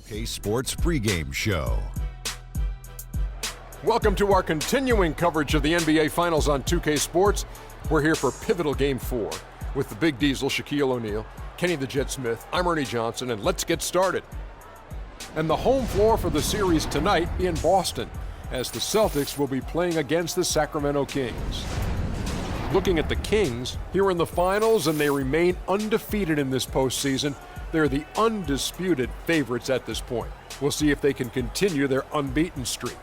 2K Sports pregame show. Welcome to our continuing coverage of the NBA Finals on 2K Sports. We're here for pivotal Game 4 with the Big Diesel, Shaquille O'Neal, Kenny the Jet Smith, I'm Ernie Johnson, and let's get started. And the home floor for the series tonight in Boston, as the Celtics will be playing against the Sacramento Kings. Looking at the Kings, here in the finals, and they remain undefeated in this postseason. They're the undisputed favorites at this point. We'll see if they can continue their unbeaten streak.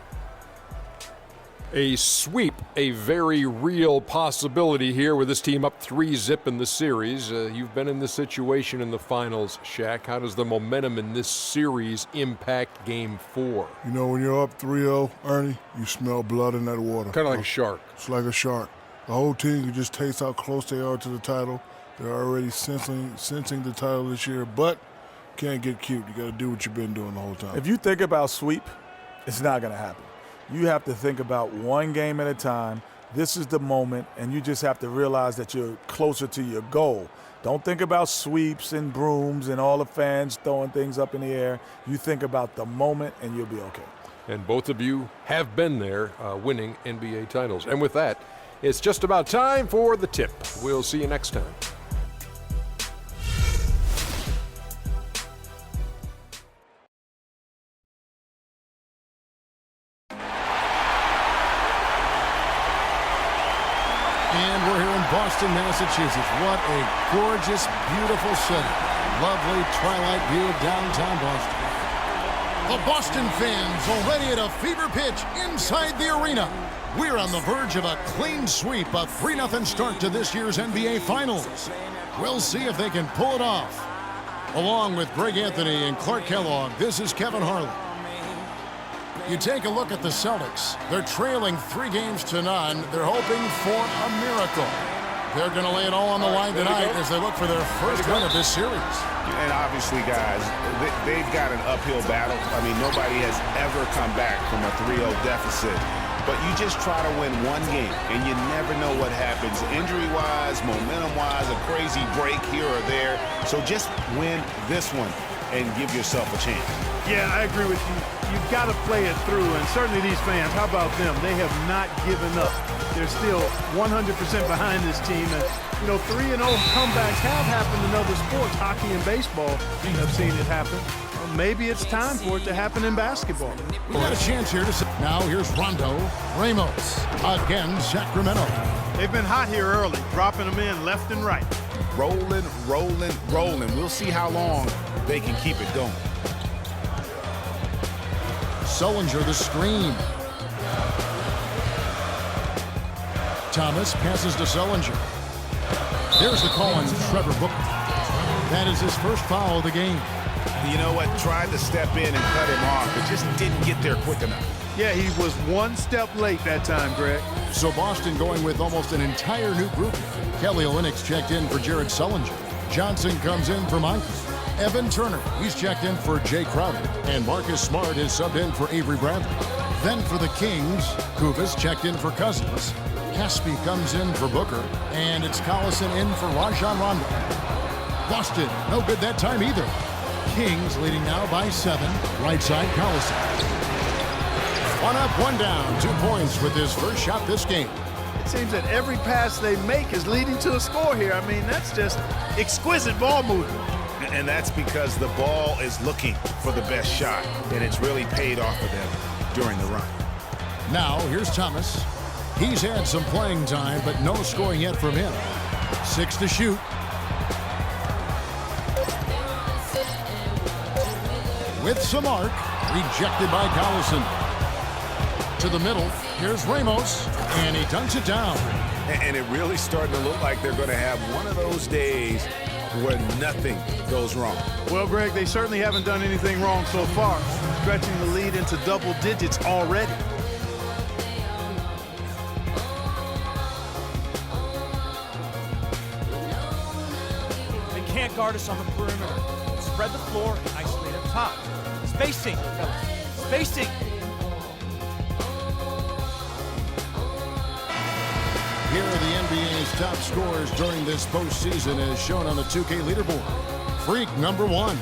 A sweep, a very real possibility here with this team up 3-0 in the series. You've been in this situation in the finals, Shaq. How does the momentum in this series impact Game 4? You know, when you're up 3-0, Ernie, you smell blood in that water. Kind of like a shark. It's like a shark. The whole team can just taste how close they are to the title. They're already sensing the title this year, but can't get cute. You got to do what you've been doing the whole time. If you think about sweep, it's not going to happen. You have to think about one game at a time. This is the moment, and you just have to realize that you're closer to your goal. Don't think about sweeps and brooms and all the fans throwing things up in the air. You think about the moment, and you'll be okay. And both of you have been there winning NBA titles. And with that, it's just about time for the tip. We'll see you next time. And we're here in Boston, Massachusetts. What a gorgeous, beautiful city. Lovely twilight view of downtown Boston. The Boston fans already at a fever pitch inside the arena. We're on the verge of a clean sweep, a 3-0 start to this year's NBA Finals. We'll see if they can pull it off. Along with Greg Anthony and Clark Kellogg, this is Kevin Harlan. You take a look at the Celtics. They're trailing 3 games to none. They're hoping for a miracle. They're going to lay it all on the line tonight as they look for their first win of this series. And obviously, guys, they've got an uphill battle. I mean, nobody has ever come back from a 3-0 deficit. But you just try to win one game, and you never know what happens. Injury-wise, momentum-wise, a crazy break here or there. So just win this one and give yourself a chance. Yeah, I agree with you. You've got to play it through, and certainly these fans, how about them? They have not given up. They're still 100% behind this team. And, you know, 3-0 comebacks have happened in other sports. Hockey and baseball, I've seen it happen. Well, maybe it's time for it to happen in basketball. We got a chance here to... Now here's Rondo Ramos against Sacramento. They've been hot here early, dropping them in left and right. Rolling, rolling, rolling. We'll see how long they can keep it going. Sullinger the screen. Thomas passes to Sullinger. There's the call on Trevor Booker. That is his first foul of the game. You know what? Tried to step in and cut him off, but just didn't get there quick enough. Yeah, he was one step late that time, Greg. So Boston going with almost an entire new group. Kelly Olynyk checked in for Jared Sullinger. Johnson comes in for Monty. Evan Turner, he's checked in for Jay Crowder. And Marcus Smart is subbed in for Avery Bradley. Then for the Kings, Kuvas checked in for Cousins. Caspi comes in for Booker. And it's Collison in for Rajon Rondo. Boston, no good that time either. Kings leading now by 7. Right side, Collison. 1 up, 1 down. 2 points with his first shot this game. It seems that every pass they make is leading to a score here. I mean, that's just exquisite ball movement. And that's because the ball is looking for the best shot, and it's really paid off for them during the run. Now, here's Thomas. He's had some playing time, but no scoring yet from him. 6 to shoot. With some arc, rejected by Collison. To the middle, here's Ramos, and he dunks it down. And it really starting to look like they're going to have one of those days where nothing goes wrong. Well, Greg, they certainly haven't done anything wrong so far, stretching the lead into double digits already. They can't guard us on the perimeter. Spread the floor and isolate up top. Spacing, fellas. Spacing. Here are the NBA's top scorers during this postseason as shown on the 2K leaderboard. Freak number 1.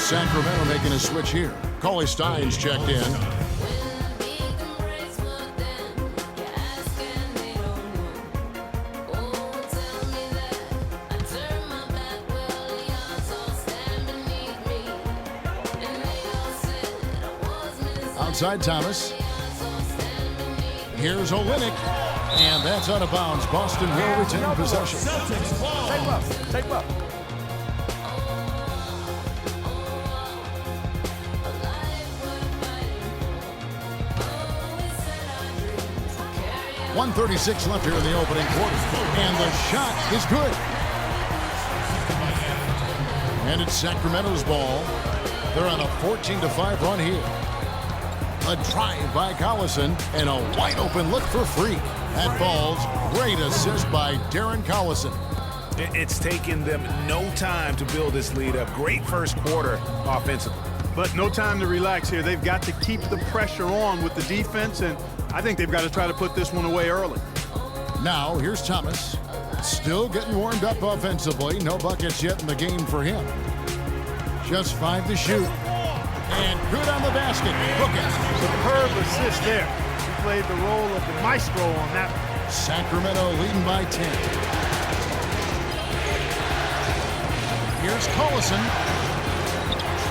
Sacramento making a switch here. Cauley Stein's checked in. Outside Thomas. Here's Olynyk. And that's out of bounds. Boston will retain possession. Take up. 1:36 left here in the opening quarter. And the shot is good. And it's Sacramento's ball. They're on a 14-5 run here. A drive by Collison and a wide open look for Freak. That falls. Great assist by Darren Collison. It's taken them no time to build this lead up. Great first quarter offensively. But no time to relax here. They've got to keep the pressure on with the defense, and I think they've got to try to put this one away early. Now, here's Thomas. Still getting warmed up offensively. No buckets yet in the game for him. Just 5 to shoot. And good on the basket. Book it. Superb assist there. He played the role of the maestro on that one. Sacramento leading by 10. Here's Collison.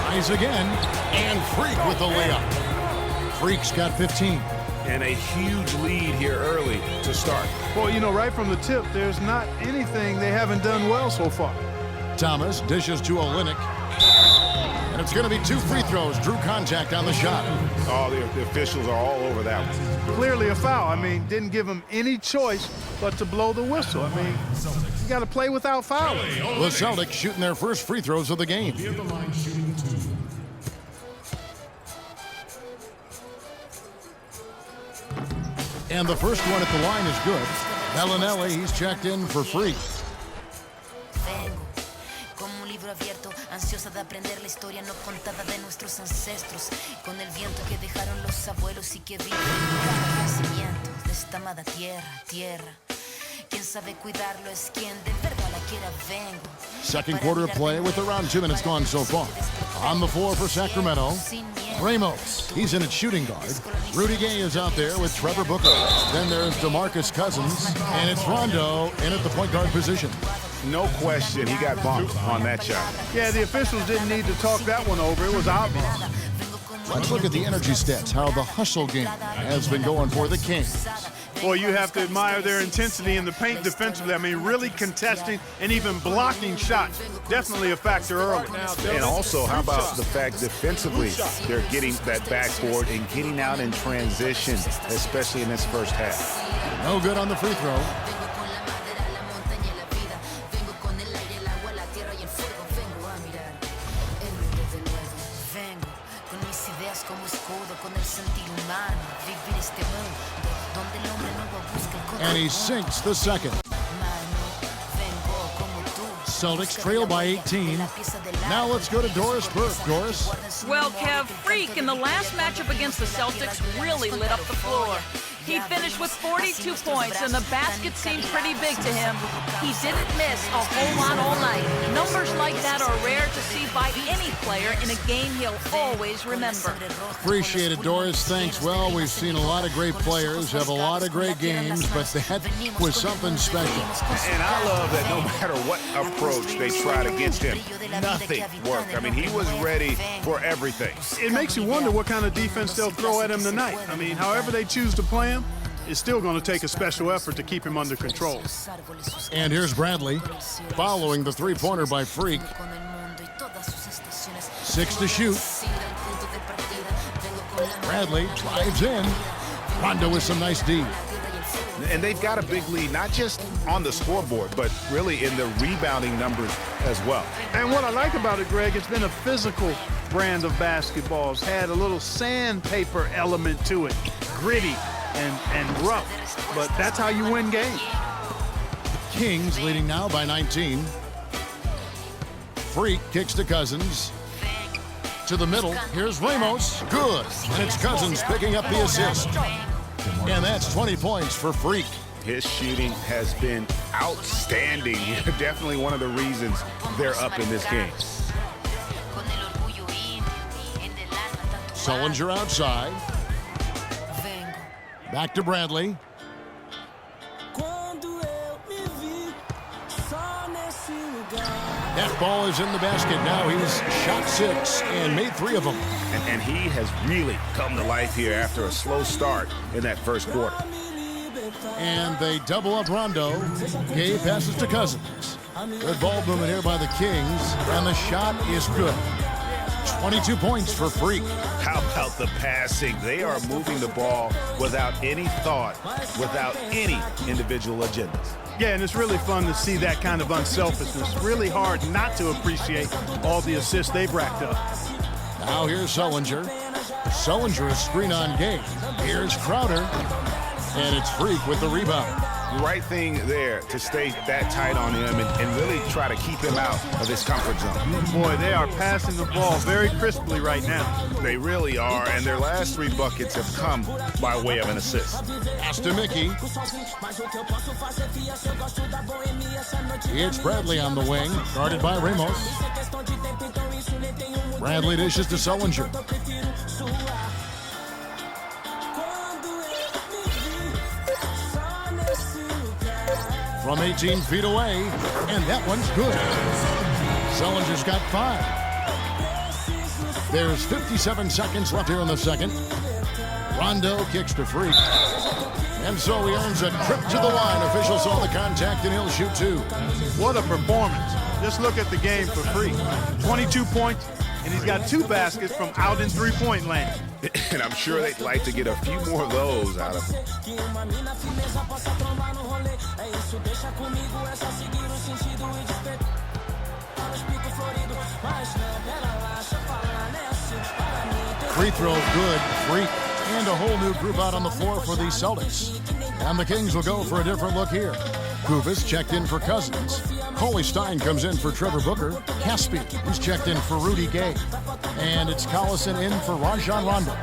Tries again. And Freak with the layup. Freak's got 15. And a huge lead here early to start. Well, you know, right from the tip, there's not anything they haven't done well so far. Thomas dishes to Olynyk. And it's going to be 2 free throws. Drew contact on the shot. Oh, the officials are all over that one. Clearly a foul. I mean, didn't give him any choice but to blow the whistle. I mean, you got to play without fouling. The Celtics shooting their first free throws of the game. And the first one at the line is good. Bellinelli, he's checked in for Freak. Abierto, ansiosa de aprender la historia no contada de nuestros ancestros, con el viento que dejaron los abuelos y que vive cada nacimiento de esta amada tierra. Quien sabe cuidarlo es quien de verdad la quiera. Vengo. Second quarter of play with around 2 minutes gone so far. On the floor for Sacramento, Ramos. He's in at shooting guard. Rudy Gay is out there with Trevor Booker. Then there's DeMarcus Cousins, and it's Rondo in at the point guard position. No question, he got bumped on that shot. Yeah, the officials didn't need to talk that one over. It was obvious. Let's look at the energy stats, how the hustle game has been going for the Kings. Boy, you have to admire their intensity in the paint defensively. I mean, really contesting and even blocking shots. Definitely a factor early. And also, how about the fact defensively, they're getting that backboard and getting out in transition, especially in this first half. No good on the free throw. And he sinks the second. Celtics trail by 18. Now let's go to Doris Burke. Doris? Well, Kev, Freak in the last matchup against the Celtics really lit up the floor. He finished with 42 points, and the basket seemed pretty big to him. He didn't miss a whole lot all night. Numbers like that are rare to see by any player in a game he'll always remember. Appreciate it, Doris. Thanks. Well, we've seen a lot of great players have a lot of great games, but that was something special. And I love that no matter what approach they tried against him, nothing worked. I mean, he was ready for everything. It makes you wonder what kind of defense they'll throw at him tonight. I mean, however they choose to play him, it's still going to take a special effort to keep him under control. And here's Bradley following the three-pointer by Freak. 6 to shoot. Bradley drives in. Rondo with some nice D. And they've got a big lead, not just on the scoreboard, but really in the rebounding numbers as well. And what I like about it, Greg, it's been a physical brand of basketball. It's had a little sandpaper element to it, gritty and rough, but that's how you win games. Kings leading now by 19. Freak kicks to Cousins. To the middle, here's Ramos. Good. And it's Cousins picking up the assist. And that's 20 points for Freak. His shooting has been outstanding. Definitely one of the reasons they're up in this game. Sullinger outside. Back to Bradley. That ball is in the basket. Now he's shot 6 and made 3 of them. And he has really come to life here after a slow start in that first quarter. And they double up Rondo. Gay passes to Cousins. Good ball movement here by the Kings, and the shot is good. 22 points for Freak. How about the passing? They are moving the ball without any thought, without any individual agendas. Yeah, and it's really fun to see that kind of unselfishness. Really hard not to appreciate all the assists they've racked up. Now here's Sullinger. Sullinger is screen on Gay. Here's Crowder. And it's Freak with the rebound. Right thing there to stay that tight on him and really try to keep him out of his comfort zone. Boy, they are passing the ball very crisply right now. They really are, and their last 3 buckets have come by way of an assist. Pass to Mickey. It's Bradley on the wing, guarded by Ramos. Bradley dishes to Sullinger. From 18 feet away, and that one's good. Sullinger's got 5. There's 57 seconds left here in the second. Rondo kicks to Freak. And so he earns a trip to the line. Officials saw the contact, and he'll shoot 2. What a performance. Just look at the game for Freak. 22 points, and he's got 2 baskets from out in three-point land. And I'm sure they'd like to get a few more of those out of him. Free throw good. Freak. And a whole new group out on the floor for the Celtics. And the Kings will go for a different look here. Kufis checked in for Cousins. Coley Stein comes in for Trevor Booker. Caspi, who's checked in for Rudy Gay. And it's Collison in for Rajon Rondo.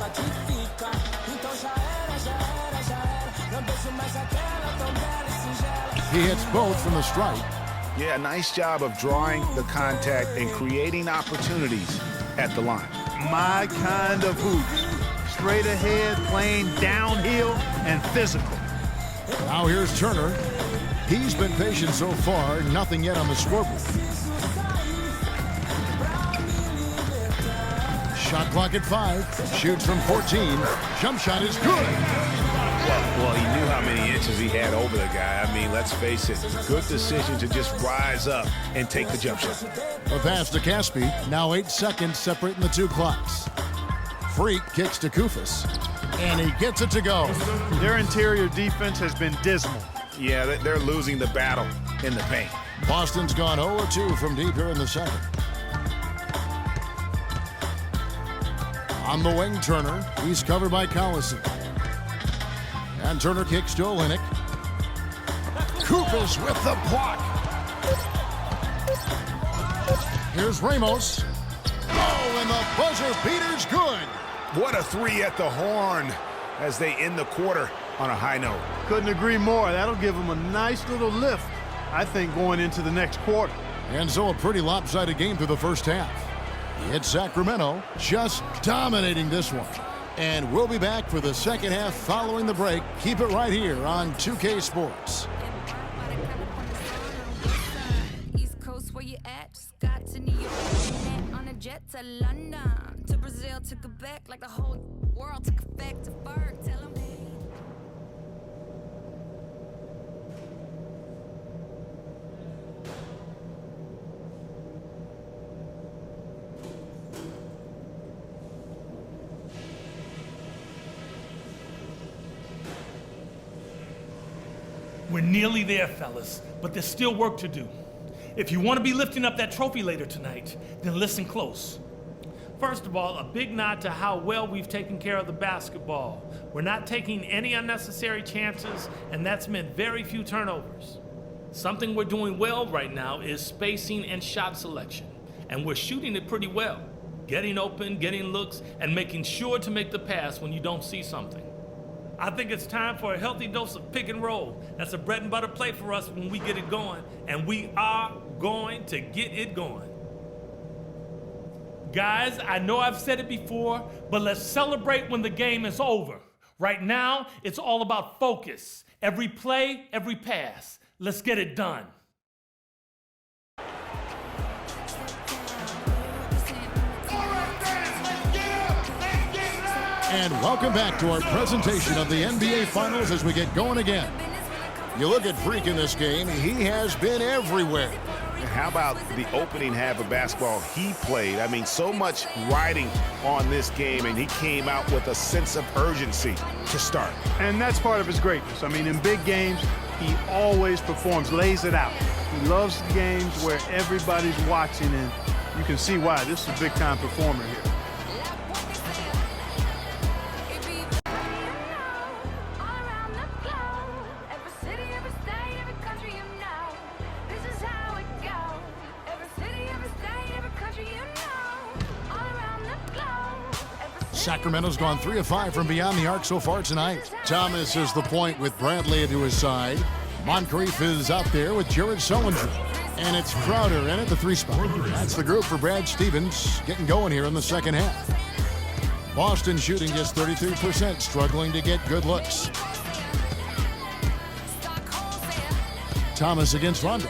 He hits both from the stripe. Yeah, nice job of drawing the contact and creating opportunities at the line. My kind of hoop. Straight ahead, playing downhill, and physical. Now here's Turner. He's been patient so far, nothing yet on the scoreboard. Shot clock at 5. Shoots from 14. Jump shot is good. Well, he knew how many inches he had over the guy. I mean, let's face it, good decision to just rise up and take the jump shot. A pass to Caspi. Now 8 seconds separating the 2 clocks. Freak kicks to Kufis, and he gets it to go. Their interior defense has been dismal. Yeah, they're losing the battle in the paint. Boston's gone 0-2 from deep here in the second. On the wing, Turner. He's covered by Collison. And Turner kicks to Olynyk. Kufis with the block. Here's Ramos. Oh, and the buzzer beater's good. What a 3 at the horn as they end the quarter on a high note. Couldn't agree more. That'll give them a nice little lift, I think, going into the next quarter. And so a pretty lopsided game through the first half. It's Sacramento just dominating this one. And we'll be back for the second half following the break. Keep it right here on 2K Sports. East Coast, where you at? Just got to New York. On a jet to London, to Brazil, to Quebec, like the whole world took effect to Berg. Tell them. We're nearly there, fellas, but there's still work to do. If you want to be lifting up that trophy later tonight, then listen close. First of all, a big nod to how well we've taken care of the basketball. We're not taking any unnecessary chances, and that's meant very few turnovers. Something we're doing well right now is spacing and shot selection, and we're shooting it pretty well. Getting open, getting looks, and making sure to make the pass when you don't see something. I think it's time for a healthy dose of pick and roll. That's a bread and butter play for us when we get it going, and we are going to get it going. Guys, I know I've said it before, but let's celebrate when the game is over. Right now, it's all about focus. Every play, every pass. Let's get it done. And welcome back to our presentation of the NBA Finals as we get going again. You look at Freak in this game, he has been everywhere. How about the opening half of basketball he played? I mean, so much riding on this game, and he came out with a sense of urgency to start. And that's part of his greatness. I mean, in big games, he always performs, lays it out. He loves games where everybody's watching, and you can see why. This is a big-time performer here. Sacramento's gone 3 of 5 from beyond the arc so far tonight. Thomas is the point with Bradley to his side. Moncrief is out there with Jared Sullinger. And it's Crowder in at the 3 spot. That's the group for Brad Stevens getting going here in the second half. Boston shooting just 33%, struggling to get good looks. Thomas against Rondo.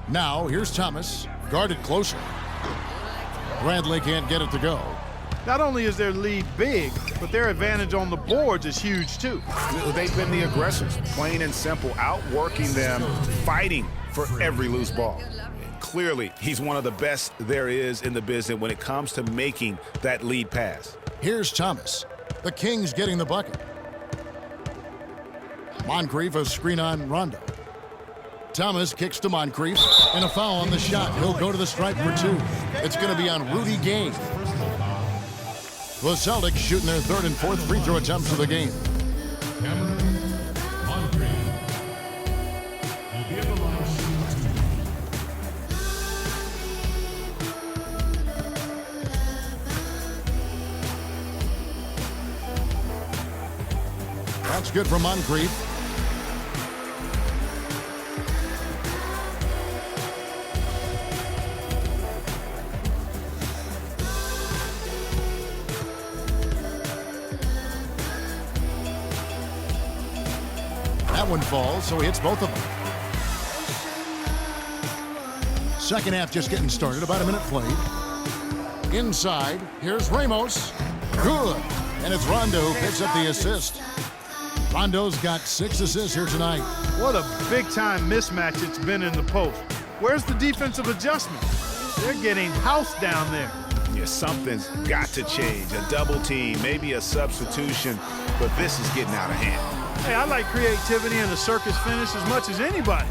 Now here's Thomas, guarded closely. Bradley can't get it to go. Not only is their lead big, but their advantage on the boards is huge too. They've been the aggressors, plain and simple, outworking them, fighting for every loose ball. Clearly, he's one of the best there is in the business when it comes to making that lead pass. Here's Thomas. The Kings getting the bucket. Moncrief a screen on Rondo. Thomas kicks to Moncrief, and a foul on the shot. He'll go to the stripe for 2. It's going to be on Rudy Gay. The Celtics shooting their 3rd and 4th free throw attempts of the game. That's good for Moncrief. One falls, so he hits both of them. Second half just getting started, about a minute played. Inside, here's Ramos. Good. And it's Rondo who picks up the assist. Rondo's got 6 assists here tonight. What a big-time mismatch it's been in the post. Where's the defensive adjustment? They're getting housed down there. Yeah, something's got to change. A double team, maybe a substitution, but this is getting out of hand. Hey, I like creativity and the circus finish as much as anybody.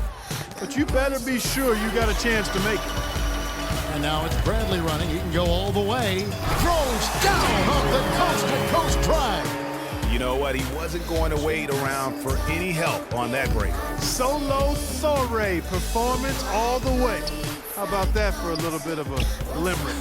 But you better be sure you got a chance to make it. And now it's Bradley running. He can go all the way. Throws down off the coast-to-coast drive. You know what? He wasn't going to wait around for any help on that break. Solo Thoré performance all the way. How about that for a little bit of a limerick?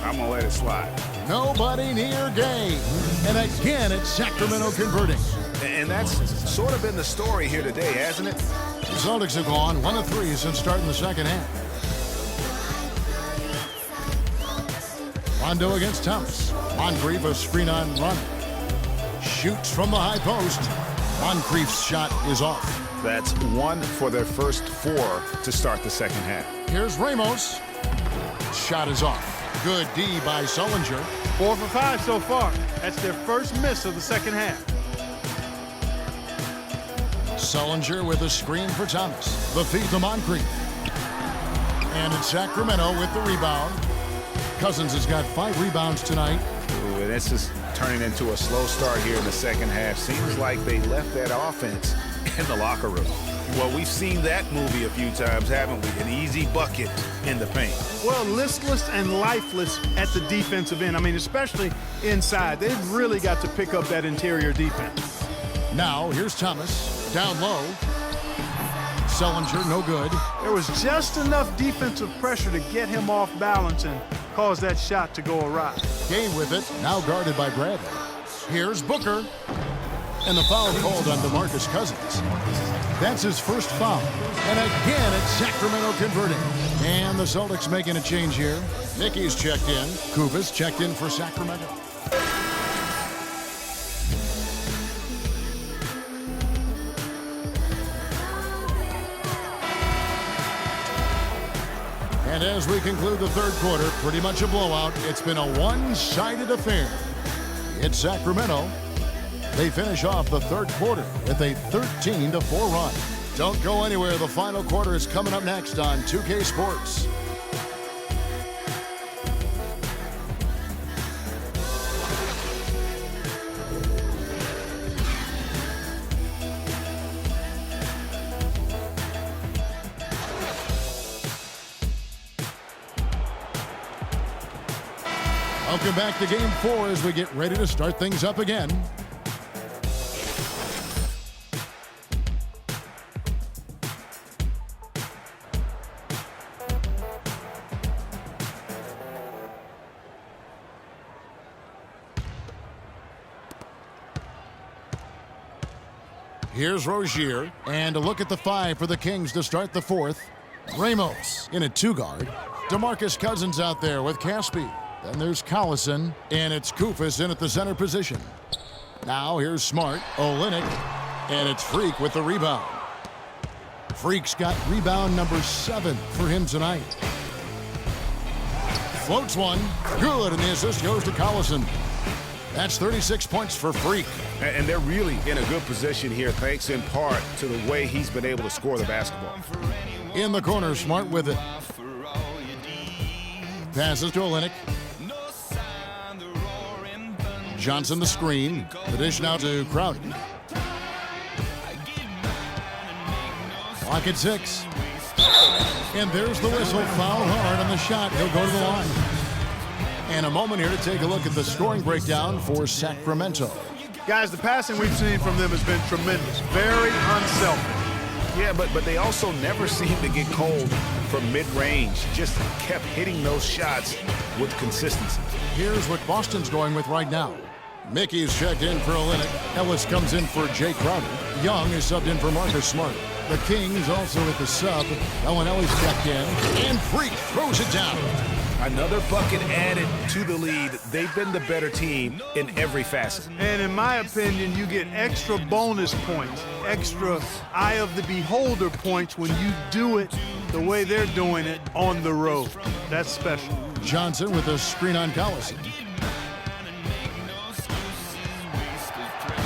I'm going to let it slide. Nobody near Gay. And again, it's Sacramento converting. And that's sort of been the story here today, hasn't it? The Celtics have gone 1 of 3 since starting the second half. Rondo against Thomas. Moncrief a screen on Rondo. Shoots from the high post. Moncrief's shot is off. That's 1 for their first 4 to start the second half. Here's Ramos. Shot is off. Good D by Sullinger. 4 for 5 so far. That's their first miss of the second half. Sullinger with a screen for Thomas. The feed to Moncrief. And it's Sacramento with the rebound. Cousins has got 5 rebounds tonight. Ooh, and this is turning into a slow start here in the second half. Seems like they left that offense in the locker room. Well, we've seen that movie a few times, haven't we? An easy bucket in the paint. Well, listless and lifeless at the defensive end. I mean, especially inside. They've really got to pick up that interior defense. Now, here's Thomas. Down low. Sullinger, no good. There was just enough defensive pressure to get him off balance and cause that shot to go awry. Gay with it, now guarded by Bradley. Here's Booker. And the foul called on DeMarcus Cousins. That's his first foul. And again, it's Sacramento converting. And the Celtics making a change here. Mickey's checked in. Koufos checked in for Sacramento. And as we conclude the third quarter, pretty much a blowout. It's been a one-sided affair. It's Sacramento. They finish off the third quarter with a 13-4 run. Don't go anywhere. The final quarter is coming up next on 2K Sports. Welcome back to Game 4 as we get ready to start things up again. Here's Rozier, and a look at the 5 for the Kings to start the fourth. Ramos in at 2-guard. DeMarcus Cousins out there with Caspi. Then there's Collison, and it's Koufos in at the center position. Now here's Smart, Olynyk, and it's Freak with the rebound. Freak's got rebound number 7 for him tonight. Floats one, good, and the assist goes to Collison. That's 36 points for Freak. And they're really in a good position here, thanks in part to the way he's been able to score the basketball. In the corner, Smart with it. Passes to Olynyk. Johnson the screen. The dish now to Crowder. Clock at 6. And there's the whistle. Foul hard on the shot. He'll go to the line. And a moment here to take a look at the scoring breakdown for Sacramento. Guys, the passing we've seen from them has been tremendous. Very unselfish. Yeah, but they also never seem to get cold from mid-range. Just kept hitting those shots with consistency. Here's what Boston's going with right now. Mickey's checked in for Olynyk. Ellis comes in for Jay Crowder. Young is subbed in for Marcus Smart. The Kings also at the sub. Ellis checked in. And Freak throws it down. Another bucket added to the lead. They've been the better team in every facet. And in my opinion, you get extra bonus points, extra eye of the beholder points when you do it the way they're doing it on the road. That's special. Johnson with a screen on Collison.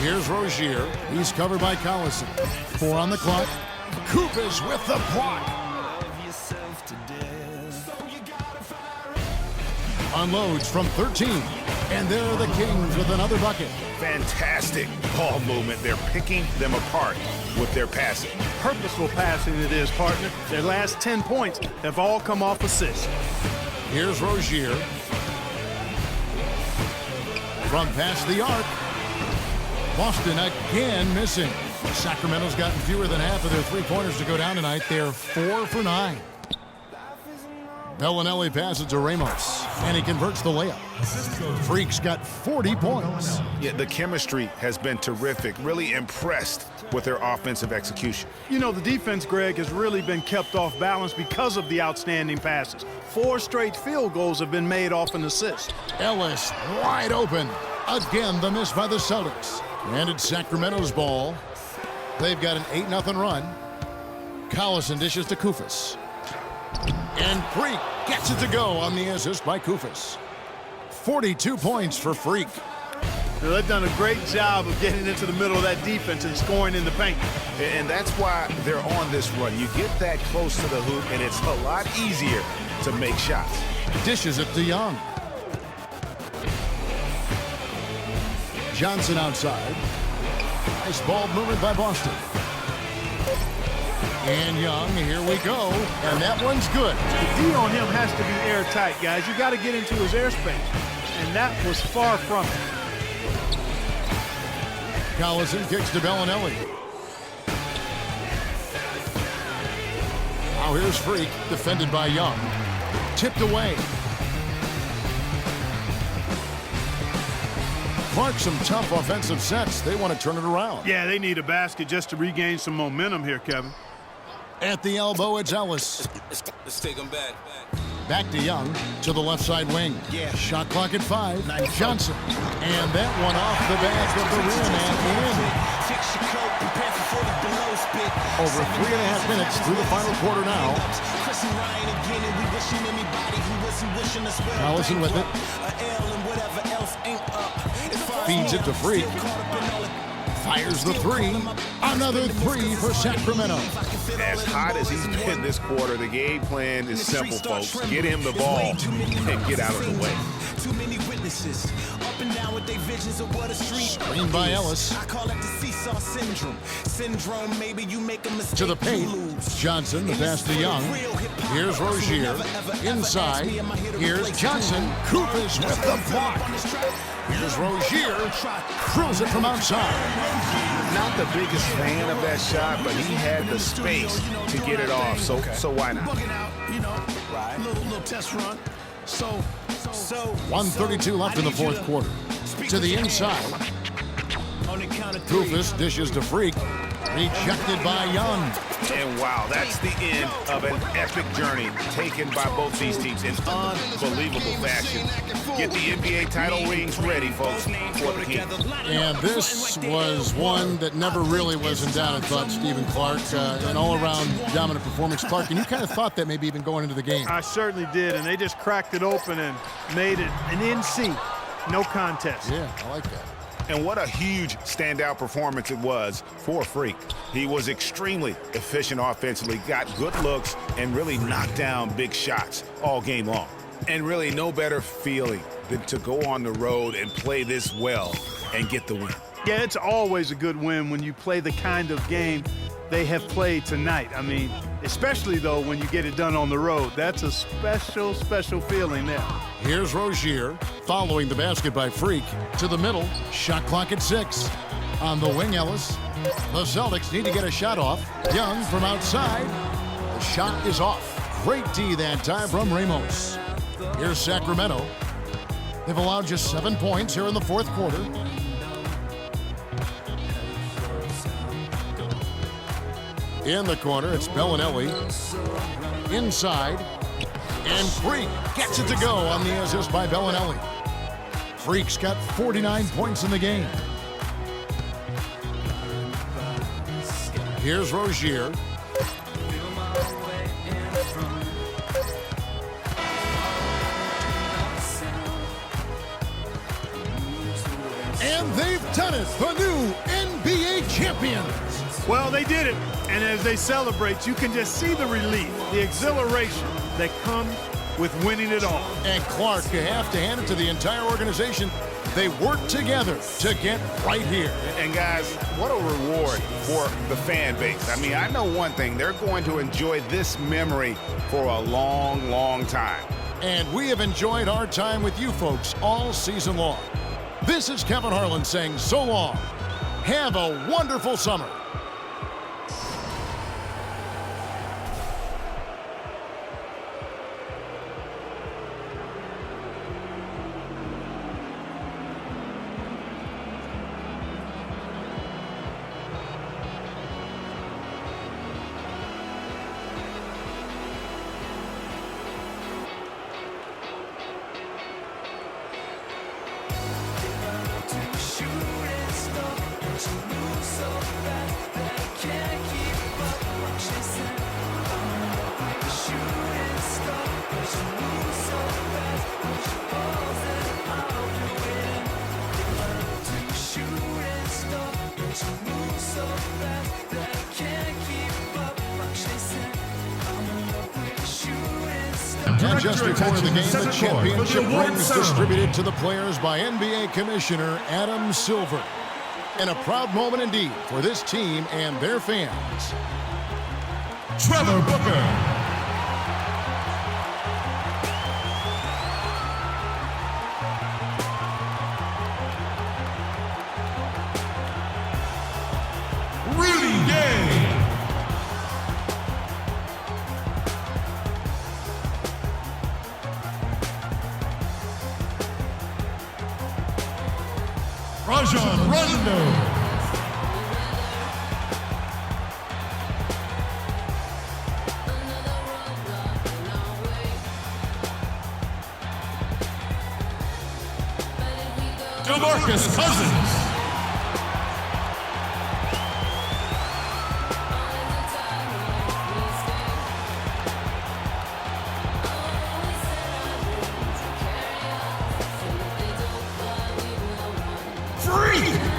Here's Rozier. He's covered by Collison. 4 on the clock. Koufos with the block. Unloads from 13. And there are the Kings with another bucket. Fantastic ball movement. They're picking them apart with their passing. Purposeful passing it is, partner. Their last 10 points have all come off assists. Here's Rozier. From past the arc. Boston again missing. Sacramento's gotten fewer than half of their three-pointers to go down tonight. They're 4 for 9. Bellinelli passes to Ramos, and he converts the layup. Freak's got 40 points. Yeah, the chemistry has been terrific. Really impressed with their offensive execution. You know, the defense, Greg, has really been kept off balance because of the outstanding passes. 4 straight field goals have been made off an assist. Ellis wide open. Again, the miss by the Celtics. And it's Sacramento's ball. They've got an 8-0 run. Collison dishes to Koufos. And Freak gets it to go on the assist by Koufos. 42 points for Freak. Now, they've done a great job of getting into the middle of that defense and scoring in the paint. And that's why they're on this run. You get that close to the hoop, and it's a lot easier to make shots. Dishes it to Young. Johnson outside. Nice ball movement by Boston. And Young, here we go. And that one's good. The D on him has to be airtight, guys. You got to get into his airspace. And that was far from it. Collison kicks to Bellinelli. Now here's Freak, defended by Young. Tipped away. Clark, some tough offensive sets. They want to turn it around. Yeah, they need a basket just to regain some momentum here, Kevin. At the elbow, it's Ellis. Let's take them back. Back to Young, to the left side wing. Yeah. Shot clock at 5. Johnson. And that one off the back of the rim and in. Over 3.5 minutes through the final quarter now. Allison with it. Feeds it to Freak. Fires the 3. Another 3 for Sacramento. As hot as he's been this quarter, the game plan is simple, folks. Get him the ball and get out of the way. Too many witnesses up and down with their visions of what a street Screened by Ellis. I call it the seesaw syndrome. Maybe you make a mistake. To the paint. Johnson, the pass to Young. Here's Rozier. Inside. Here's Johnson. Koufos with the block. Here's Rozier. Drills it from outside. Not the biggest fan of that shot, but he had the space to get it off. So why not? Little test run. So 1:32 left in the fourth quarter. To the inside. Koufos dishes to Freak. Rejected by Young. And wow, that's the end of an epic journey taken by both these teams in unbelievable fashion. Get the NBA title rings ready, folks, for the Heat. And this was one that never really was in doubt, I thought, Stephen Clark. An all-around dominant performance. Clark, and you kind of thought that maybe even going into the game. I certainly did, and they just cracked it open and made it an NC. No contest. Yeah, I like that. And what a huge standout performance it was for Freak. He was extremely efficient offensively, got good looks, and really knocked down big shots all game long. And really no better feeling than to go on the road and play this well and get the win. Yeah, it's always a good win when you play the kind of game they have played tonight. I mean, especially, though, when you get it done on the road. That's a special, special feeling there. Here's Rozier, following the basket by Freak. To the middle, shot clock at 6. On the wing, Ellis. The Celtics need to get a shot off. Young from outside. The shot is off. Great D that time from Ramos. Here's Sacramento. They've allowed just 7 points here in the fourth quarter. In the corner, it's Bellinelli. Inside. And Freak gets it to go on the assist by Bellinelli. Freak's got 49 points in the game. Here's Rozier. And they've done it, the new NBA champions. Well, they did it. And as they celebrate, you can just see the relief, the exhilaration that comes with winning it all. And Clark, you have to hand it to the entire organization. They work together to get right here. And guys, what a reward for the fan base. I mean, I know one thing. They're going to enjoy this memory for a long, long time. And we have enjoyed our time with you folks all season long. This is Kevin Harlan saying so long. Have a wonderful summer. And just before the game, the championship rings distributed to the players by NBA Commissioner Adam Silver. And a proud moment indeed for this team and their fans. Trevor Booker. Rondo. DeMarcus Cousins. Freak.